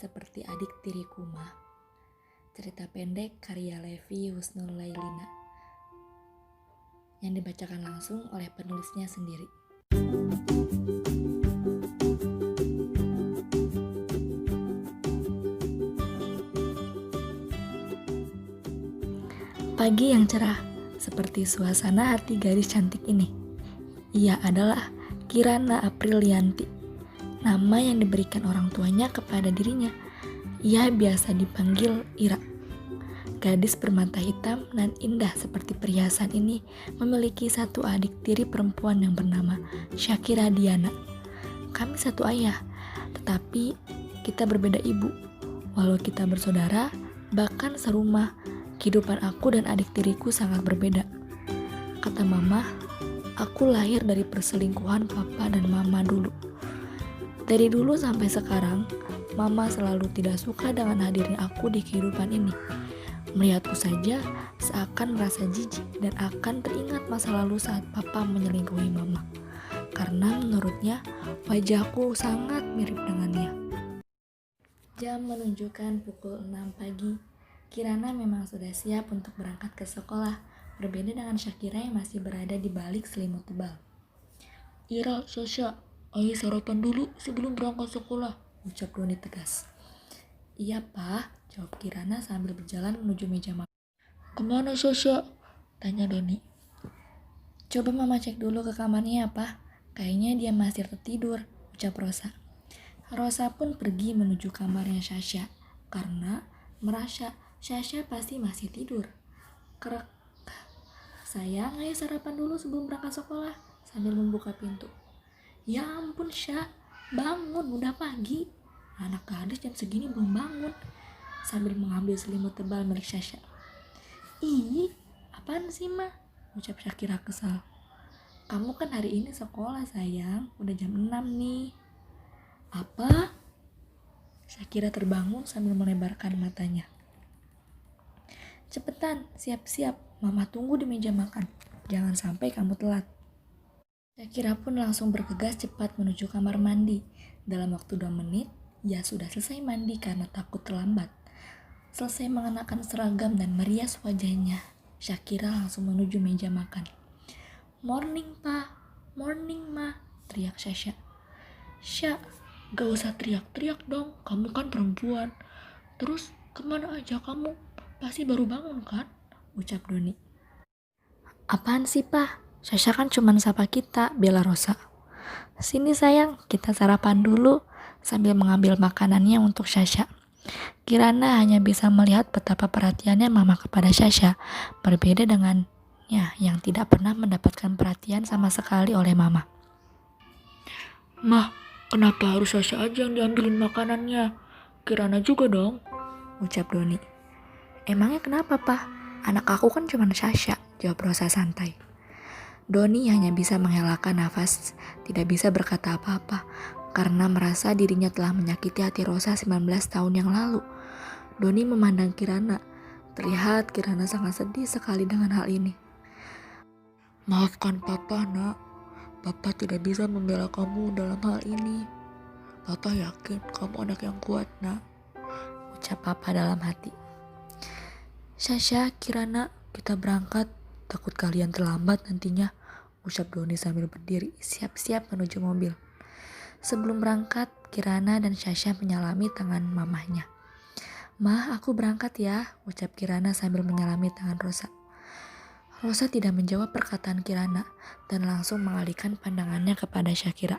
seperti adik tiriku mah. Cerita pendek karya Levi Husnul Lailina yang dibacakan langsung oleh penulisnya sendiri. Pagi yang cerah, seperti suasana hati gadis cantik ini. Ia adalah Kirana Aprilianti, nama yang diberikan orang tuanya kepada dirinya. Ia biasa dipanggil Ira. Gadis bermata hitam dan indah seperti perhiasan ini memiliki satu adik tiri perempuan yang bernama Syakira Diana. Kami satu ayah, tetapi kita berbeda ibu. Walau kita bersaudara, bahkan serumah, kehidupan aku dan adik tiriku sangat berbeda. Kata mama, aku lahir dari perselingkuhan papa dan mama dulu. Dari dulu sampai sekarang, mama selalu tidak suka dengan hadirnya aku di kehidupan ini. Melihatku saja seakan merasa jijik dan akan teringat masa lalu saat papa menyelingkuhi mama. Karena menurutnya wajahku sangat mirip dengannya. Jam menunjukkan pukul 6 pagi. Kirana memang sudah siap untuk berangkat ke sekolah, berbeda dengan Syakira yang masih berada di balik selimut tebal. Ira, Sasha, ayo sarapan dulu sebelum berangkat sekolah, ucap Doni tegas. Iya, Pak, jawab Kirana sambil berjalan menuju meja makan. Kemana, Sasha? Tanya Doni. Coba Mama cek dulu ke kamarnya ya, Pak. Kayaknya dia masih tertidur, ucap Rosa. Rosa pun pergi menuju kamarnya Sasha, karena merasa Sasha pasti masih tidur. Krek. Sayang, ayo sarapan dulu sebelum berangkat sekolah, sambil membuka pintu. Ya ampun, Syah, bangun, udah pagi. Anak gadis jam segini belum bangun, sambil mengambil selimut tebal milik Sasha. Ih, apaan sih, Ma? Ucap Syakira kesal. Kamu kan hari ini sekolah, sayang, udah jam 6 nih. Apa? Syakira terbangun sambil melebarkan matanya. Cepetan, siap-siap, Mama tunggu di meja makan. Jangan sampai kamu telat. Syakira pun langsung bergegas cepat menuju kamar mandi. Dalam waktu 2 menit, ia sudah selesai mandi karena takut terlambat. Selesai mengenakan seragam dan merias wajahnya, Syakira langsung menuju meja makan. Morning, Pa. Morning, Ma. Teriak Sasha. Syah, gak usah teriak-teriak dong, kamu kan perempuan. Terus kemana aja kamu? Pasti baru bangun kan? Ucap Doni. Apaan sih, Pa? Sasha kan cuma sapa kita, bela Rosa. Sini sayang, kita sarapan dulu, sambil mengambil makanannya untuk Sasha. Kirana hanya bisa melihat betapa perhatiannya mama kepada Sasha, berbeda dengannya yang tidak pernah mendapatkan perhatian sama sekali oleh mama. Mah, kenapa harus Sasha aja yang diambilin makanannya? Kirana juga dong, ucap Doni. Emangnya kenapa, Pa? Anak aku kan cuma Sasha, jawab Rosa santai. Doni hanya bisa menghelakan nafas, tidak bisa berkata apa-apa, karena merasa dirinya telah menyakiti hati Rosa 19 tahun yang lalu. Doni memandang Kirana. Terlihat Kirana sangat sedih sekali dengan hal ini. Maafkan Papa, nak. Papa tidak bisa membela kamu dalam hal ini. Papa yakin kamu anak yang kuat, nak, ucap Papa dalam hati. Sasha, Kirana, kita berangkat. Takut kalian terlambat nantinya, ucap Doni sambil berdiri siap-siap menuju mobil. Sebelum berangkat, Kirana dan Sasha menyalami tangan mamahnya. Mah, aku berangkat ya, ucap Kirana sambil menyalami tangan Rosa. Rosa tidak menjawab perkataan Kirana dan langsung mengalihkan pandangannya kepada Syakira.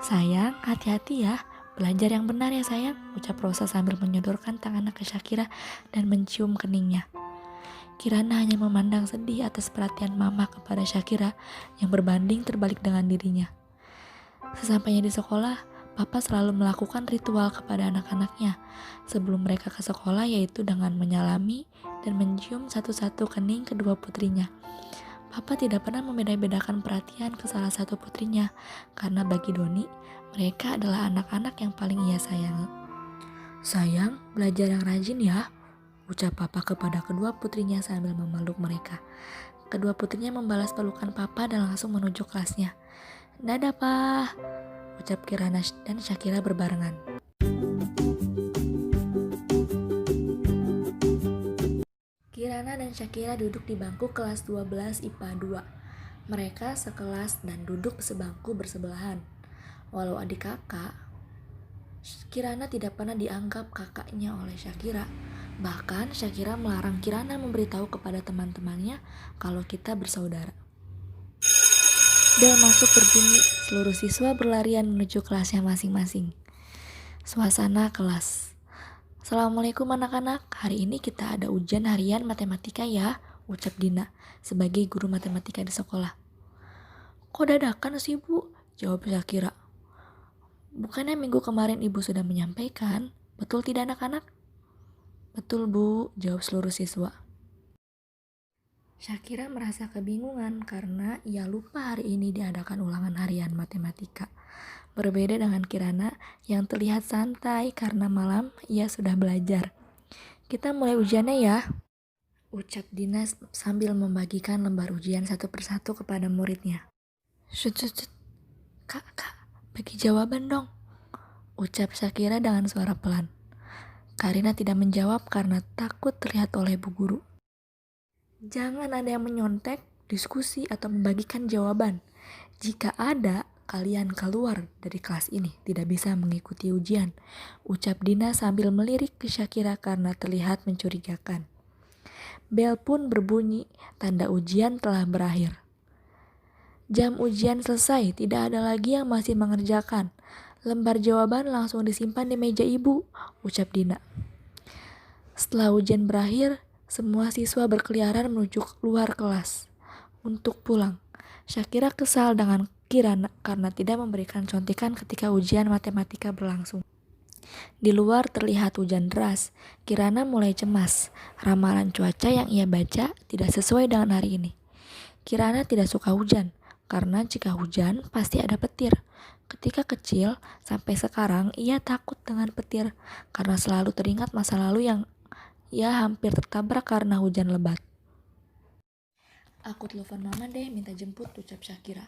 Sayang, hati-hati ya, belajar yang benar ya sayang, ucap Rosa sambil menyodorkan tangannya ke Syakira dan mencium keningnya. Kirana hanya memandang sedih atas perhatian mama kepada Syakira yang berbanding terbalik dengan dirinya. Sesampainya di sekolah, Papa selalu melakukan ritual kepada anak-anaknya sebelum mereka ke sekolah, yaitu dengan menyalami dan mencium satu-satu kening kedua putrinya. Papa tidak pernah membeda-bedakan perhatian ke salah satu putrinya, karena bagi Doni, mereka adalah anak-anak yang paling ia sayangi. Sayang, belajar yang rajin ya, ucap Papa kepada kedua putrinya sambil memeluk mereka. Kedua putrinya membalas pelukan Papa dan langsung menuju kelasnya. Dadah, Pa, ucap Kirana dan Syakira berbarengan. Kirana dan Syakira duduk di bangku kelas 12 IPA 2. Mereka sekelas dan duduk sebangku bersebelahan. Walau adik kakak, Kirana tidak pernah dianggap kakaknya oleh Syakira. Bahkan Syakira melarang Kirana memberitahu kepada teman-temannya kalau kita bersaudara. Bel masuk berbunyi, seluruh siswa berlarian menuju kelasnya masing-masing. Suasana kelas. Assalamualaikum anak-anak, hari ini kita ada ujian harian matematika ya, ucap Dina sebagai guru matematika di sekolah. Kok dadakan sih Bu? Jawab Syakira. Bukannya minggu kemarin ibu sudah menyampaikan, betul tidak anak-anak? Betul Bu, jawab seluruh siswa. Syakira merasa kebingungan karena ia lupa hari ini diadakan ulangan harian matematika. Berbeda dengan Kirana yang terlihat santai karena malam ia sudah belajar. Kita mulai ujiannya ya, ucap Dina sambil membagikan lembar ujian satu persatu kepada muridnya. Shut. Kak, bagi jawaban dong, ucap Syakira dengan suara pelan. Karina tidak menjawab karena takut terlihat oleh bu guru. Jangan ada yang menyontek, diskusi, atau membagikan jawaban. Jika ada, kalian keluar dari kelas ini, tidak bisa mengikuti ujian, ucap Dina sambil melirik ke Syakira karena terlihat mencurigakan. Bel pun berbunyi, tanda ujian telah berakhir. Jam ujian selesai, tidak ada lagi yang masih mengerjakan. Lembar jawaban langsung disimpan di meja ibu, ucap Dina. Setelah ujian berakhir, semua siswa berkeliaran menuju keluar kelas untuk pulang. Syakira kesal dengan Kirana karena tidak memberikan contekan ketika ujian matematika berlangsung. Di luar terlihat hujan deras. Kirana mulai cemas. Ramalan cuaca yang ia baca tidak sesuai dengan hari ini. Kirana tidak suka hujan, karena jika hujan pasti ada petir. Ketika kecil, sampai sekarang ia takut dengan petir, karena selalu teringat masa lalu yang ia hampir tertabrak karena hujan lebat. Aku telepon mama deh, minta jemput, ucap Syakira.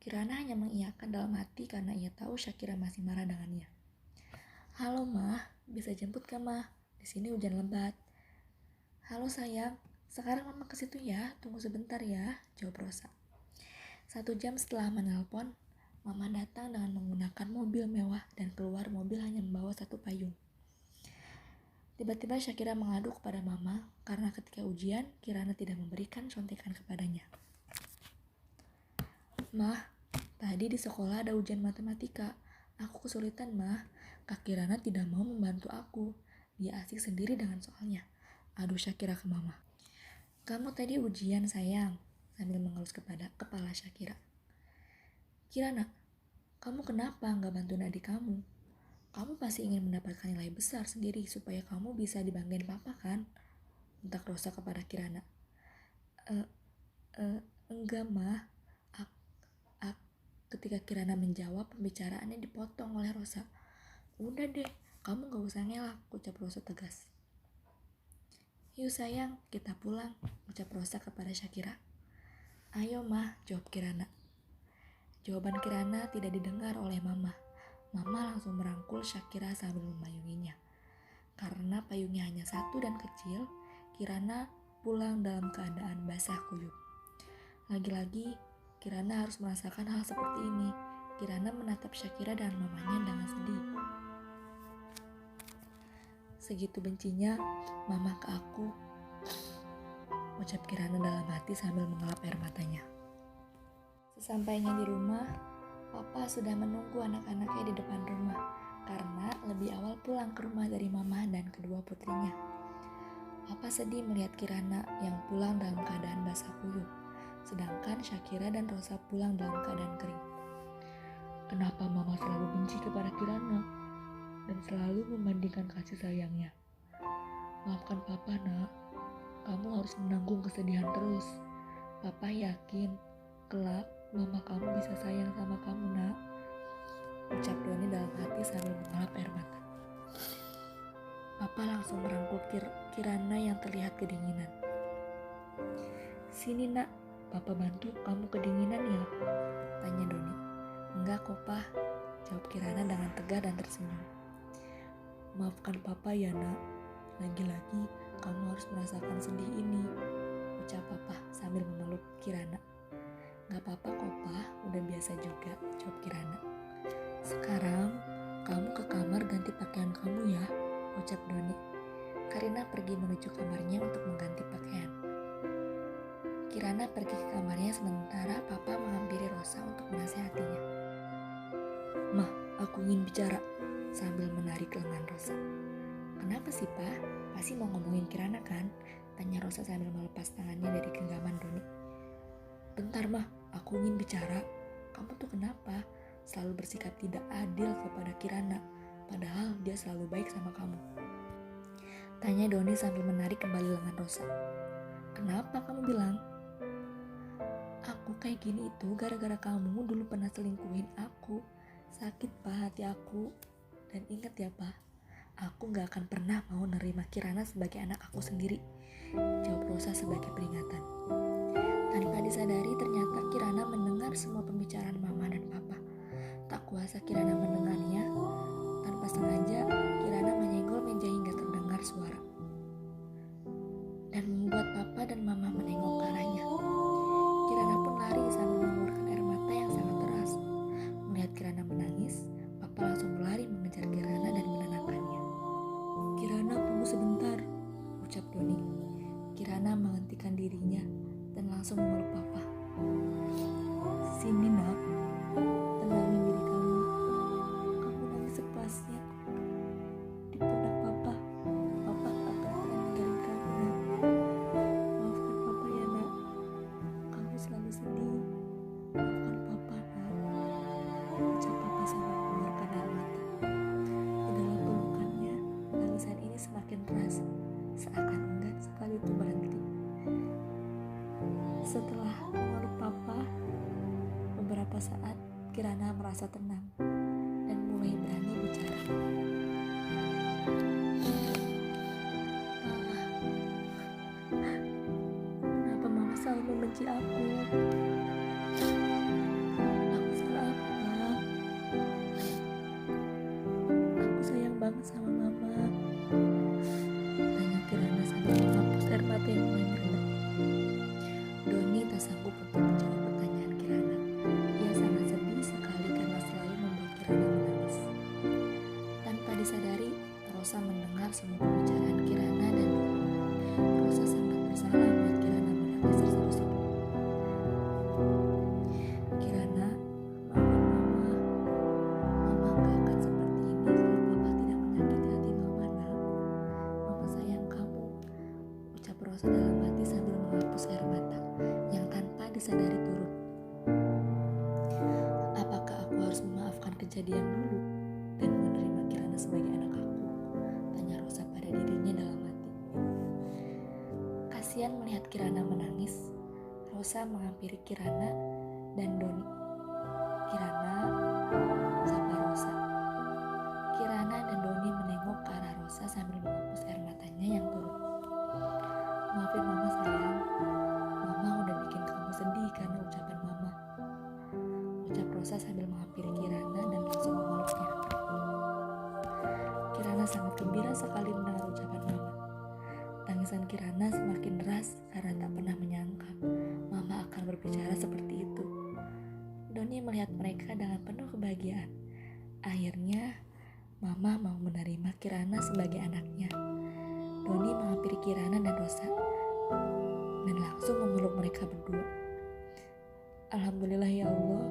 Kirana hanya mengiyakan dalam hati karena ia tahu Syakira masih marah dengannya. Halo mah, bisa jemput gak mah? Di sini hujan lebat. Halo sayang, sekarang mama ke situ ya, tunggu sebentar ya, jawab Rosa. 1 jam setelah menelpon, mama datang dengan menggunakan mobil mewah dan keluar mobil hanya membawa 1 payung. Tiba-tiba Syakira mengadu kepada mama karena ketika ujian, Kirana tidak memberikan contekan kepadanya. Mah, tadi di sekolah ada ujian matematika. Aku kesulitan, Mah. Kak Kirana tidak mau membantu aku. Dia asik sendiri dengan soalnya. Adu Syakira ke mama. Kamu tadi ujian, sayang, sambil mengelus kepada kepala Syakira. Kirana, kamu kenapa nggak bantuin adik kamu? Kamu pasti ingin mendapatkan nilai besar sendiri supaya kamu bisa dibanggain papa kan? Bentak Rosa kepada Kirana. Enggak mah. Ketika Kirana menjawab, pembicaraannya dipotong oleh Rosa. Udah deh, kamu gak usah ngelak, ucap Rosa tegas. Yuk sayang, kita pulang, ucap Rosa kepada Syakira. Ayo mah, jawab Kirana. Jawaban Kirana tidak didengar oleh mama. Mama langsung merangkul Syakira sambil memayunginya. Karena payungnya hanya 1 dan kecil, Kirana pulang dalam keadaan basah kuyup. Lagi-lagi, Kirana harus merasakan hal seperti ini. Kirana menatap Syakira dan mamanya dengan sedih. Segitu bencinya mama ke aku, ucap Kirana dalam hati sambil mengelap air matanya. Sesampainya di rumah, Papa sudah menunggu anak-anaknya di depan rumah karena lebih awal pulang ke rumah dari mama dan kedua putrinya. Papa sedih melihat Kirana yang pulang dalam keadaan basah kuyup, sedangkan Syakira dan Rosa pulang dalam keadaan kering. Kenapa mama selalu benci kepada Kirana dan selalu membandingkan kasih sayangnya? Maafkan papa nak, kamu harus menanggung kesedihan terus. Papa yakin kelak mama kamu bisa sayang sama kamu nak, ucap Doni dalam hati sambil mengelap air mata. Papa langsung merangkul Kirana yang terlihat kedinginan. Sini nak, Papa bantu kamu kedinginan ya, tanya Doni. Enggak kok Pa, jawab Kirana dengan tegar dan tersenyum. Maafkan Papa ya nak, lagi-lagi kamu harus merasakan sedih ini. Kirana. Gak apa-apa kok Pa, udah biasa juga, jawab Kirana. Sekarang kamu ke kamar ganti pakaian kamu ya, ucap Doni. Karina pergi menuju kamarnya untuk mengganti pakaian. Kirana pergi ke kamarnya sementara Papa menghampiri Rosa untuk menasehatinya. Mah, aku ingin bicara, sambil menarik lengan Rosa. Kenapa sih Pa? Pasti mau ngomongin Kirana kan? Tanya Rosa sambil melepas tangannya dari genggaman Doni. Bentar Mah, aku ingin bicara. Kamu tuh kenapa? Selalu bersikap tidak adil kepada Kirana, padahal dia selalu baik sama kamu. Tanya Doni sambil menarik kembali lengan Rosa. Kenapa kamu bilang? Aku kayak gini itu gara-gara kamu dulu pernah selingkuhin aku. Sakit Pa hati aku. Dan ingat ya Pa, aku gak akan pernah mau nerima Kirana sebagai anak aku sendiri, jawab Rosa sebagai peringatan. Tanpa disadari ternyata Kirana mendengar semua pembicaraan Mama dan Papa. Tak kuasa Kirana mendengarnya. Tanpa sengaja Kirana menyenggol meja hingga terdengar suara dan membuat Papa dan Mama menengok ke arahnya. Kirana pun lari sambil mengeluarkan air mata yang sangat deras. Melihat Kirana menangis, Papa langsung berlari mengejar Kirana dan menenangkannya. Kirana, tunggu sebentar, ucap Doni. Kirana menghentikan dirinya dan langsung memeluk Papa. Sini nak, tenangin diri kamu. Kamu nangis sepuasnya. Di pundak Papa. Papa tak akan pernah ninggalin kamu nak. Maafkan Papa ya nak. Kamu selalu sedih. Maafkan Papa nak. Ucap Papa sambil mengeluarkan air mata. Di dalam pelukannya, tangisan ini semakin keras, seakan enggan sekali itu berhenti. Setelah memeluk Papa, beberapa saat Kirana merasa tenang dan mulai berani bicara. Kenapa Mama selalu membenci aku? Aku salah apa? Aku sayang banget sama Mama. Tanya Kirana sambil menghapus air mata yang mulai meredah. Doni tak sanggup untuk menjawab pertanyaan Kirana. Ia sangat sedih sekali karena selalu membuat Kirana menangis. Tanpa disadari, Rosa mendengar semua pembicaraan Kirana dan Doni. Rosa sangat bersalah buat Kirana menangis terseduh-seduh. Kirana, maafin Mama. Mama gak akan seperti ini kalau Papa tidak menyakiti hati Mama nak. Mama sayang kamu, ucap Rosa dalam hati sambil menghapus air mata yang tanpa disadari turun. Apakah aku harus memaafkan kejadian dulu dan menerima Kirana sebagai anak aku? Tanya Rosa pada dirinya dalam hati. Kasihan melihat Kirana menangis, Rosa menghampiri Kirana dan Doni. Kirana, sapa Rosa. Kirana dan Doni menengok ke arah Rosa sambil menghapus air matanya yang turun. Maafin Mama sayang. Mama udah bikin kamu sedih karena ucapan Mama, ucap Rosa sambil menghampiri Kirana dan langsung memeluknya. Kirana sangat gembira sekali mendengar ucapan Mama. Tangisan Kirana semakin deras karena tak pernah menyangka Mama akan berbicara seperti itu. Doni melihat mereka dengan penuh kebahagiaan. Akhirnya Mama mau menerima Kirana sebagai anaknya. Doni menghampiri Kirana dan Rosa dan langsung memeluk mereka berdua. Alhamdulillah ya Allah,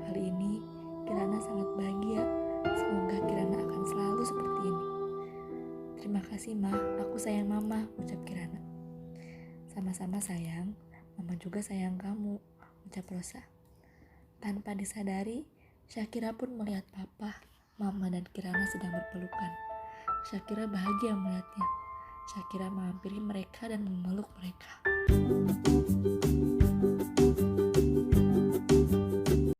kali ini Kirana sangat bahagia. Semoga Kirana akan selalu seperti ini. Terima kasih Ma, aku sayang Mama, ucap Kirana. Sama-sama sayang, Mama juga sayang kamu, ucap Rosa. Tanpa disadari, Syakira pun melihat Papa, Mama dan Kirana sedang berpelukan. Syakira bahagia melihatnya. Syakira menghampiri mereka dan memeluk mereka.